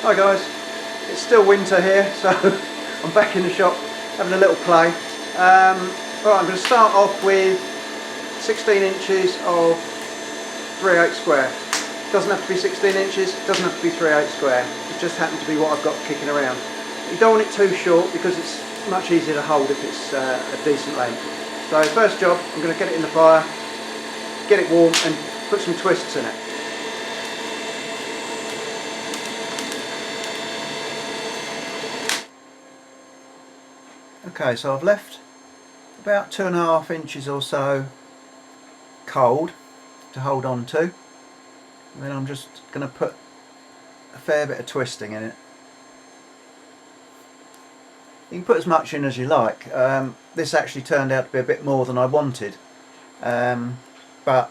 Hi guys, it's still winter here, so I'm back in the shop having a little play. Right, I'm going to start off with 16 inches of 3/8 square. Doesn't have to be 16 inches, doesn't have to be 3/8 square. It just happens to be what I've got kicking around. You don't want it too short because it's much easier to hold if it's a decent length. So first job, I'm going to get it in the fire, get it warm and put some twists in it. Okay, so I've left about 2.5 inches or so cold to hold on to, and then I'm just going to put a fair bit of twisting in it. You can put as much in as you like. This actually turned out to be a bit more than I wanted, but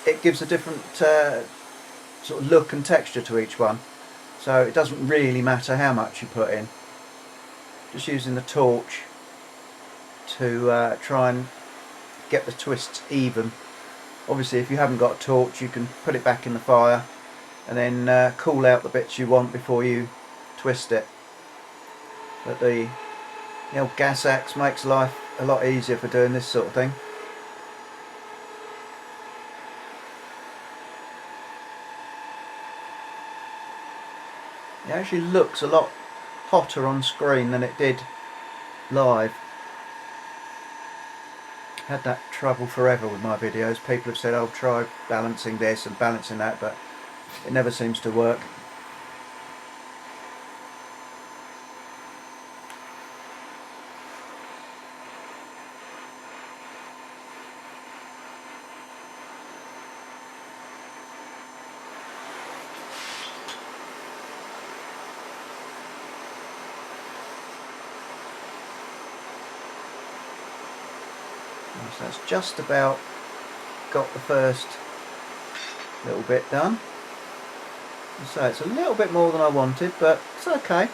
it gives a different sort of look and texture to each one, so it doesn't really matter how much you put in. Just using the torch to try and get the twists even. Obviously if you haven't got a torch you can put it back in the fire and then cool out the bits you want before you twist it. But the old gas axe makes life a lot easier for doing this sort of thing. It actually looks a lot hotter on screen than it did live. Had that trouble forever with my videos. People have said, oh, try balancing this and balancing that, but it never seems to work. So that's just about got the first little bit done. So it's a little bit more than I wanted, but it's okay.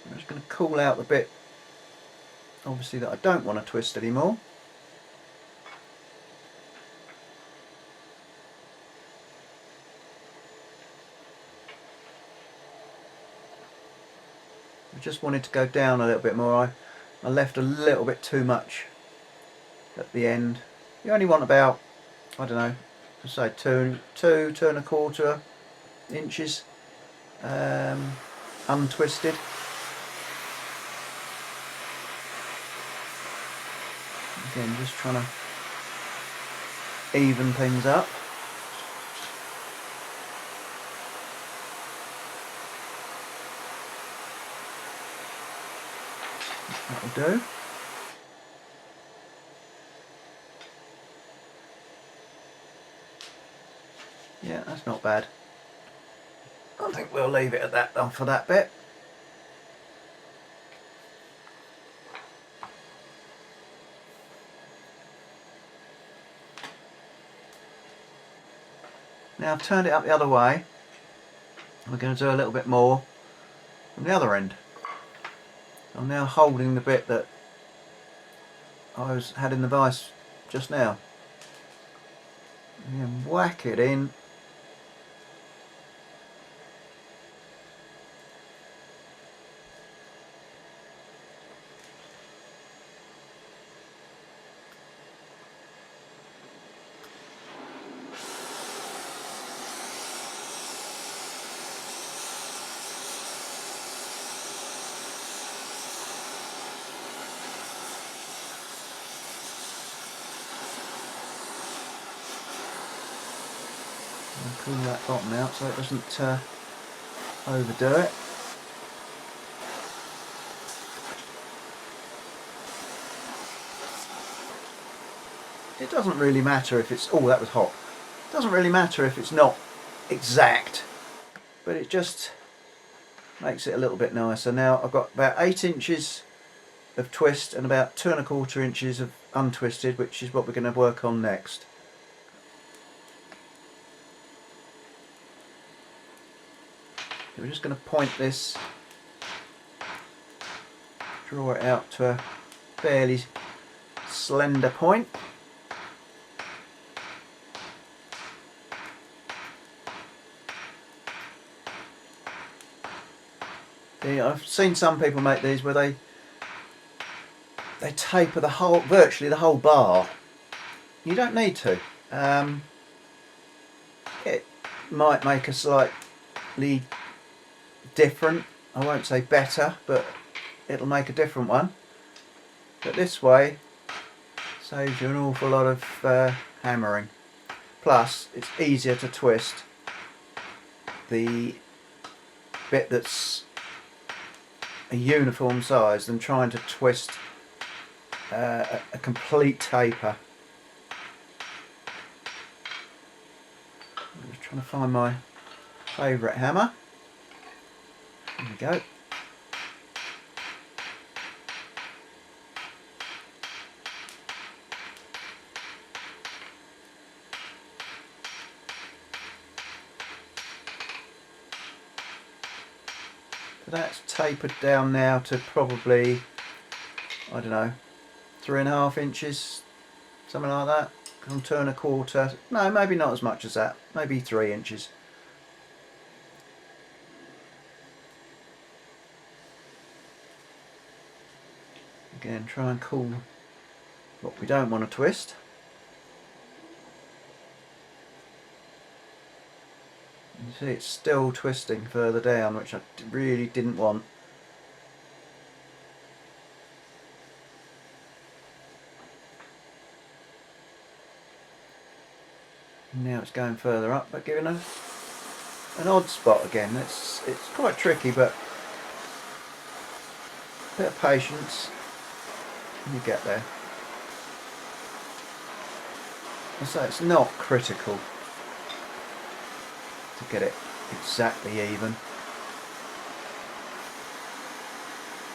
I'm just going to cool out the bit, obviously, that I don't want to twist anymore. I just wanted to go down a little bit more. I left a little bit too much at the end. You only want about, I don't know, let's say 2.25 inches untwisted. Again, just trying to even things up. That'll do. Yeah, that's not bad. I think we'll leave it at that for that bit. Now I've turned it up the other way. We're going to do a little bit more from the other end. I'm now holding the bit that I had in the vise just now. And whack it in. Cool that bottom out so it doesn't overdo it. It doesn't really matter if it's, oh, that was hot. It doesn't really matter if it's not exact, but it just makes it a little bit nicer. Now I've got about 8 inches of twist and about 2.25 inches of untwisted, which is what we're going to work on next. We're just going to point this, draw it out to a fairly slender point. I've seen some people make these where they taper virtually the whole bar. You don't need to. It might make a slightly different, I won't say better, but it'll make a different one. But this way saves you an awful lot of hammering. Plus, it's easier to twist the bit that's a uniform size than trying to twist a complete taper. I'm just trying to find my favourite hammer. There we go. That's tapered down now to probably, I don't know, 3.5 inches, something like that. From 2.25. No, maybe not as much as that. Maybe 3 inches. Again, try and cool what we don't want to twist. You see it's still twisting further down, which I really didn't want. Now it's going further up, but giving an odd spot again. It's quite tricky, but a bit of patience and you get there. So it's not critical to get it exactly even.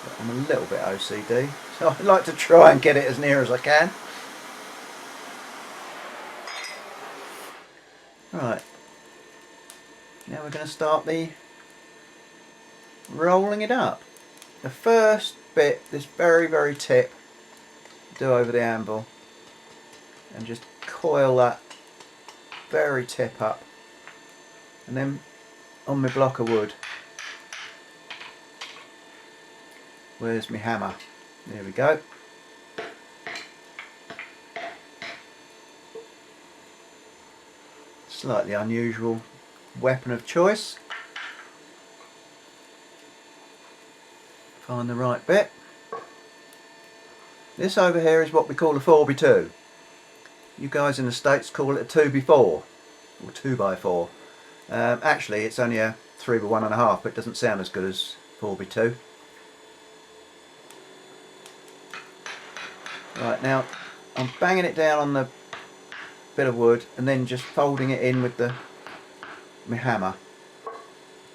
But I'm a little bit OCD, so I like to try and get it as near as I can. Right, now we're going to start the rolling it up. The first bit, this very tip, do over the anvil and just coil that very tip up, and then on my block of wood, where's my hammer? There we go. Slightly unusual weapon of choice. Find the right bit. This over here is what we call a 4x2. You guys in the States call it a 2x4 or 2x4. Actually it's only a 3x1.5, but it doesn't sound as good as 4x2. Right, now I'm banging it down on the bit of wood and then just folding it in with my hammer.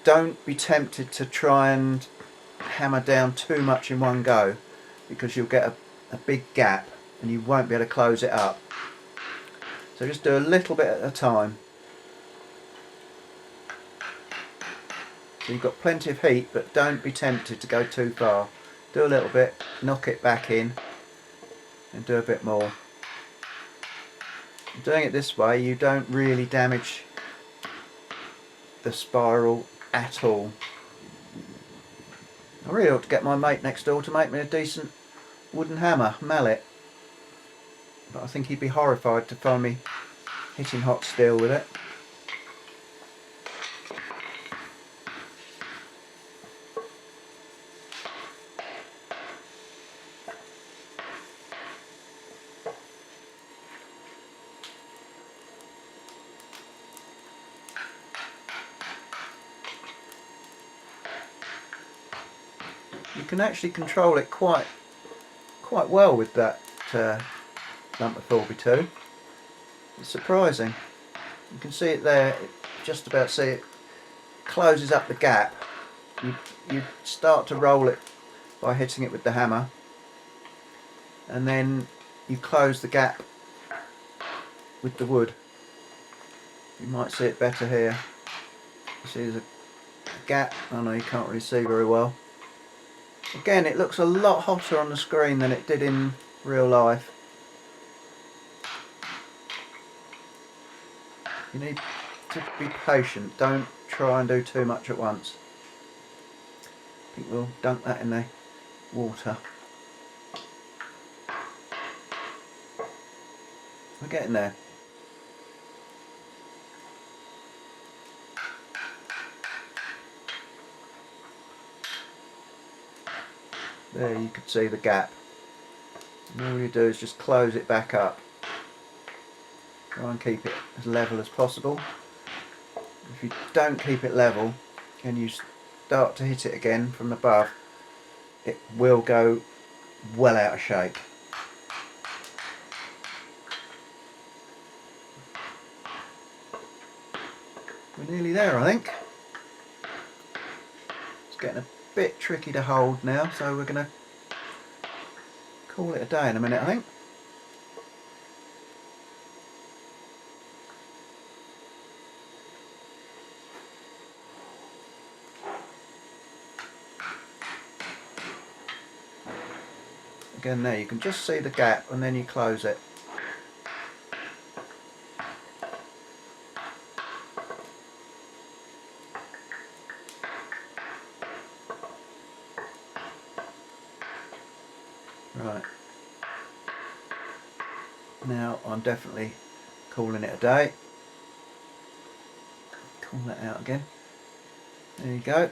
Don't be tempted to try and hammer down too much in one go, because you'll get a big gap and you won't be able to close it up. So just do a little bit at a time. So you've got plenty of heat, but don't be tempted to go too far. Do a little bit, knock it back in and do a bit more. Doing it this way, you don't really damage the spiral at all. I really ought to get my mate next door to make me a decent wooden hammer, mallet. But I think he'd be horrified to find me hitting hot steel with it. You can actually control it quite well with that lump of 4x2. It's surprising. You can see it there, just about see it closes up the gap. You start to roll it by hitting it with the hammer, and then you close the gap with the wood. You might see it better here. You see there's a gap. I know you can't really see very well. Again, it looks a lot hotter on the screen than it did in real life. You need to be patient. Don't try and do too much at once. I think we'll dunk that in the water. We're getting there. There you can see the gap. And all you do is just close it back up. Try and keep it as level as possible. If you don't keep it level and you start to hit it again from above, it will go well out of shape. We're nearly there, I think. It's getting a bit tricky to hold now, so we're going to call it a day in a minute, I think. Again there, you can just see the gap and then you close it. Right. Now I'm definitely calling it a day. Call that out again. There you go.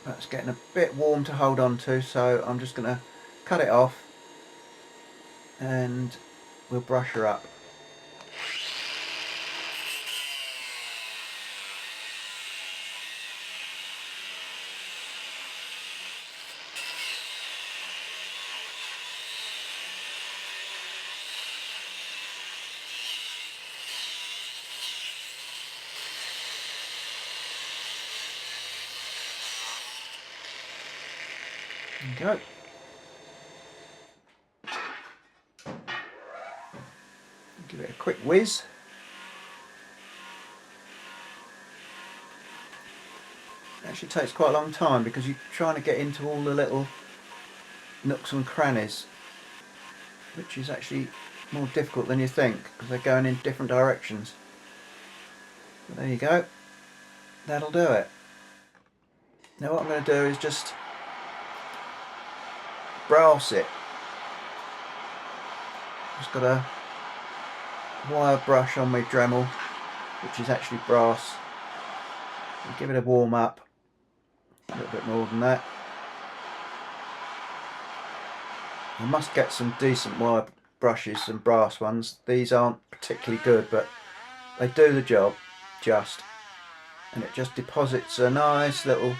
That's getting a bit warm to hold on to, so I'm just going to cut it off and we'll brush her up. There you go. Give it a quick whiz. It actually takes quite a long time because you're trying to get into all the little nooks and crannies, which is actually more difficult than you think because they're going in different directions. But there you go. That'll do it. Now what I'm going to do is just brass it. Just got a wire brush on my Dremel, which is actually brass. I'll give it a warm up, a little bit more than that. I must get some decent wire brushes, some brass ones. These aren't particularly good, but they do the job just, and it just deposits a nice little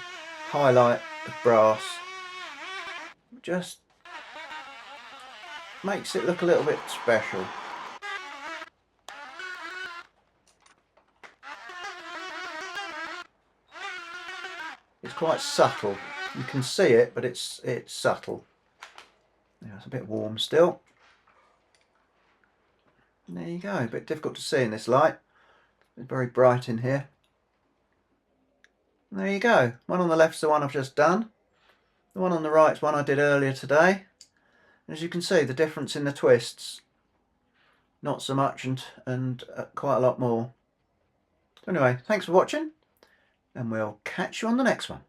highlight of brass. Just makes it look a little bit special. It's quite subtle. You can see it, but it's subtle. Yeah, it's a bit warm still. And there you go. A bit difficult to see in this light. It's very bright in here. And there you go. One on the left's the one I've just done. The one on the right's one I did earlier today. As you can see, the difference in the twists, not so much and quite a lot more. Anyway, thanks for watching, and we'll catch you on the next one.